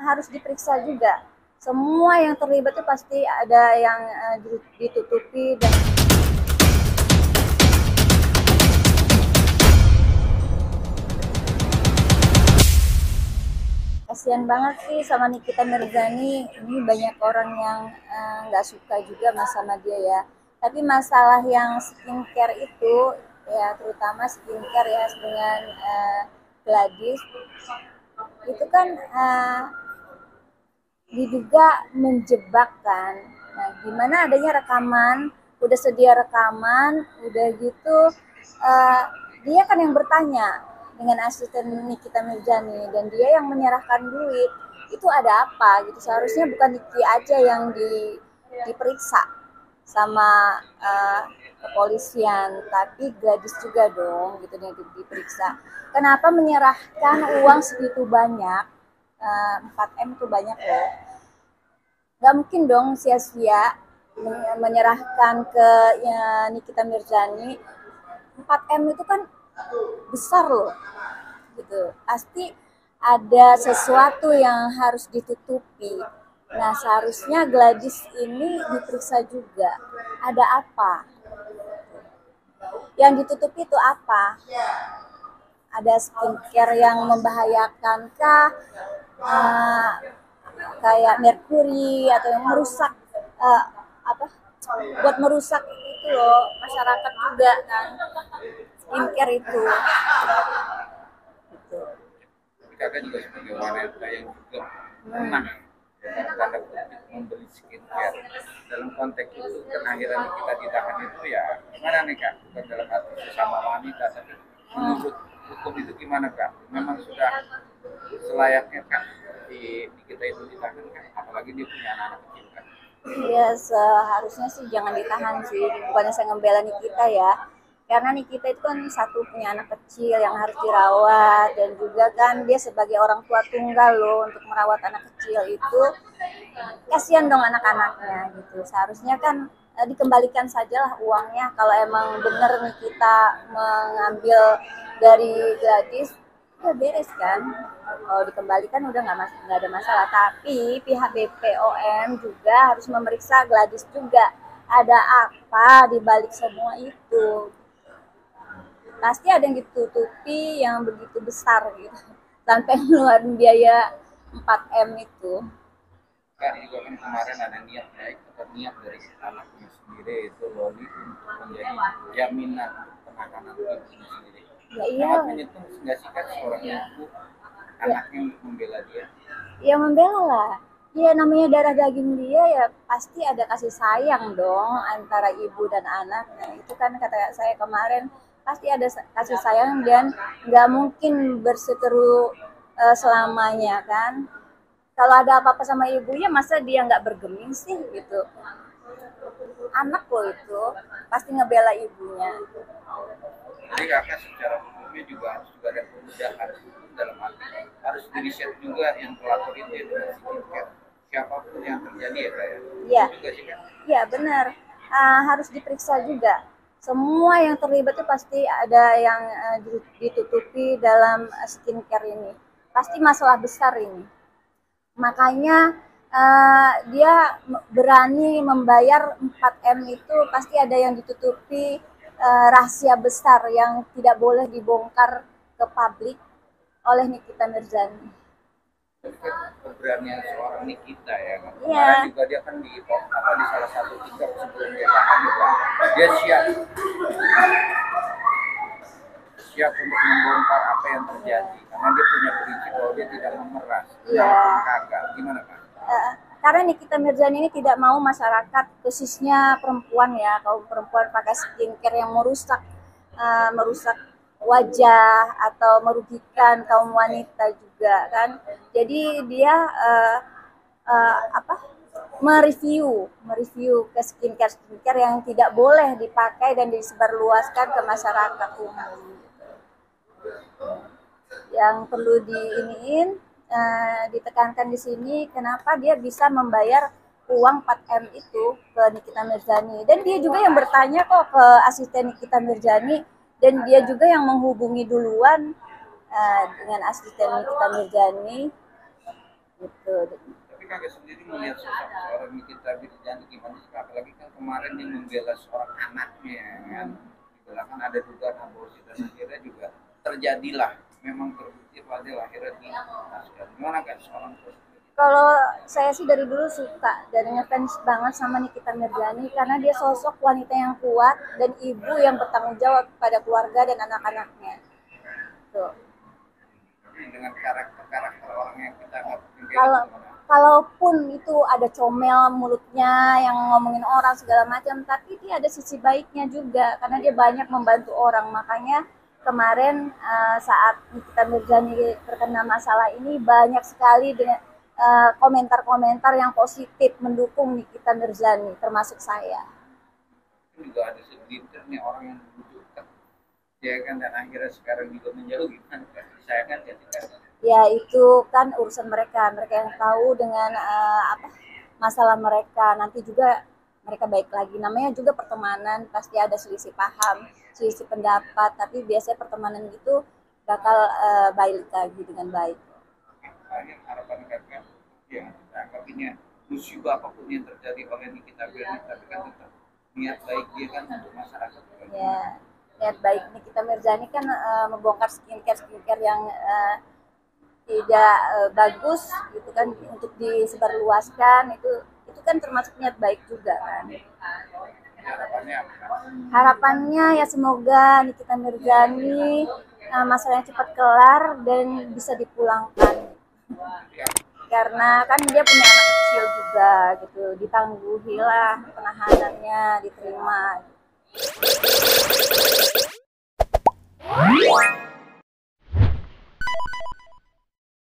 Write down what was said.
harus diperiksa juga. Semua yang terlibat itu pasti ada yang ditutupi dan kasihan banget sih sama Nikita Mirzani. Ini banyak orang yang nggak suka juga sama dia ya. Tapi masalah yang skincare itu ya, terutama skincare ya dengan Gladys itu kan diduga menjebak kan. Nah, gimana adanya rekaman, udah sedia rekaman, udah gitu dia kan yang bertanya dengan asisten Nikita Mirzani dan dia yang menyerahkan duit. Itu ada apa gitu? Seharusnya bukan Niki aja yang diperiksa sama kepolisian, tapi Gadis juga dong gitu yang diperiksa. Kenapa menyerahkan uang segitu banyak? 4M itu banyak loh. Gak mungkin dong sia-sia menyerahkan ke Nikita Mirzani. 4M itu kan besar loh gitu. Pasti ada sesuatu yang harus ditutupi. Nah, seharusnya Gladys ini diperiksa juga. Ada apa? Yang ditutupi itu apa? Ada skincare yang membahayakan kah? Kayak merkuri atau yang merusak buat merusak itu loh masyarakat juga kan, skincare itu gitu. Kakak juga sebagai wanita yang juga pernah tanda kutip membeli skincare, dalam konteks itu kan akhirnya kita ditahan itu ya gimana nih Kak, bukan dalam arti sesama wanita, tapi menurut hukum itu gimana Kak? Memang sudah selayaknya Kak di kita itu ditahan Kak, apalagi dia punya anak kecil Kak? Ya seharusnya sih jangan ditahan sih, bukannya saya ngebela Nikita ya, karena Nikita itu kan satu punya anak kecil yang harus dirawat, dan juga kan dia sebagai orang tua tunggal loh untuk merawat anak kecil itu, kasihan dong anak-anaknya gitu. Seharusnya kan dikembalikan sajalah uangnya kalau emang bener Nikita mengambil dari Gladys, ya beres kan. Kalau dikembalikan udah nggak ada masalah. Tapi pihak BPOM juga harus memeriksa Gladys juga. Ada apa di balik semua itu? Pasti ada yang ditutupi yang begitu besar gitu. Sampai ngeluarin biaya 4M itu. Kak juga kan kemarin ada niat baik atau niat dari anaknya sendiri itu Loli untuk menjadi jaminan untuk penanganan ibunya sendiri. Ya iya. Sangat menyentuh nggak sih Kak seorang ibu anaknya untuk membela dia? Ya membela lah. Ya namanya darah daging dia ya pasti ada kasih sayang dong antara ibu dan anak. Nah, itu kan kata saya kemarin pasti ada kasih sayang dan nggak mungkin berseteru selamanya kan. Kalau ada apa-apa sama ibunya masa dia nggak bergeming sih gitu. Anak loh itu pasti ngebela ibunya. Jadi kakak secara hukumnya juga harus juga ada kemudahan dalam arti harus diriset juga yang pelapor itu ya dengan skincare siapapun yang terjadi ya Kak ya. Iya. Juga sih kan? Iya benar. Harus diperiksa juga. Semua yang terlibat itu pasti ada yang ditutupi dalam skincare ini. Pasti masalah besar ini. Makanya dia berani membayar 4M itu pasti ada yang ditutupi, rahasia besar yang tidak boleh dibongkar ke publik oleh Nikita Mirzani. Keberanian seorang Nikita ya kan. Iya. Kemarin juga dia kan di salah satu tiktok sebelum dia tahan juga dia siap untuk membongkar apa yang terjadi karena dia punya prinsip bahwa dia tidak memeras. Iya. Kagak gimana Kak? Karena Nikita Mirzani ini tidak mau masyarakat khususnya perempuan ya, kaum perempuan pakai skincare yang merusak wajah atau merugikan kaum wanita juga kan. Jadi dia mereview ke skincare yang tidak boleh dipakai dan disebarluaskan ke masyarakat umum. Yang perlu ditekankan di sini kenapa dia bisa membayar uang 4M itu ke Nikita Mirzani, dan dia juga yang bertanya kok ke asisten Nikita Mirzani, dan dia juga yang menghubungi duluan dengan asisten Nikita Mirzani gitu. Tapi kakak sendiri melihat sosok seorang Nikita Mirzani gimana sih? Apalagi kan kemarin dia membela seorang anaknya kan, dibilang kan ada dugaan aborsi dan akhirnya juga terjadilah, memang terbukti pada lahirnya di Asia. Gimana kan seorang sosok? Kalau saya sih dari dulu suka dan ngefans banget sama Nikita Mirzani karena dia sosok wanita yang kuat dan ibu yang bertanggung jawab pada keluarga dan anak-anaknya. Tuh. Dengan karakter orang yang kita nggak Kalau kalaupun itu ada comel mulutnya yang ngomongin orang segala macam, tapi dia ada sisi baiknya juga karena dia banyak membantu orang. Makanya kemarin saat Nikita Mirzani terkena masalah ini banyak sekali dengan komentar-komentar yang positif mendukung Nikita Mirzani, termasuk saya. juga ada segelintir nih orang yang membutuhkan, ya kan, dan akhirnya sekarang juga menjauh gimana kan? Saya kan ketika Ya itu kan urusan mereka, mereka yang tahu dengan masalah mereka. Nanti juga mereka baik lagi. Namanya juga pertemanan, pasti ada selisih paham, selisih pendapat. Tapi biasanya pertemanan itu bakal balik lagi dengan baik. akhir harapan kakak ya tanggapinya musibah apapun yang terjadi oleh Nikita Mirzani, tapi kan tetap niat baik dia kan untuk masyarakat. Ya, niat baik Nikita Mirzani kan membongkar skincare yang tidak bagus gitu kan untuk disebarluaskan, itu kan termasuk niat baik juga kan. Harapannya apa? Harapannya ya semoga Nikita Mirzani masalahnya cepat kelar dan bisa dipulangkan karena kan dia punya anak kecil juga gitu, ditangguhi lah penahanannya, diterima.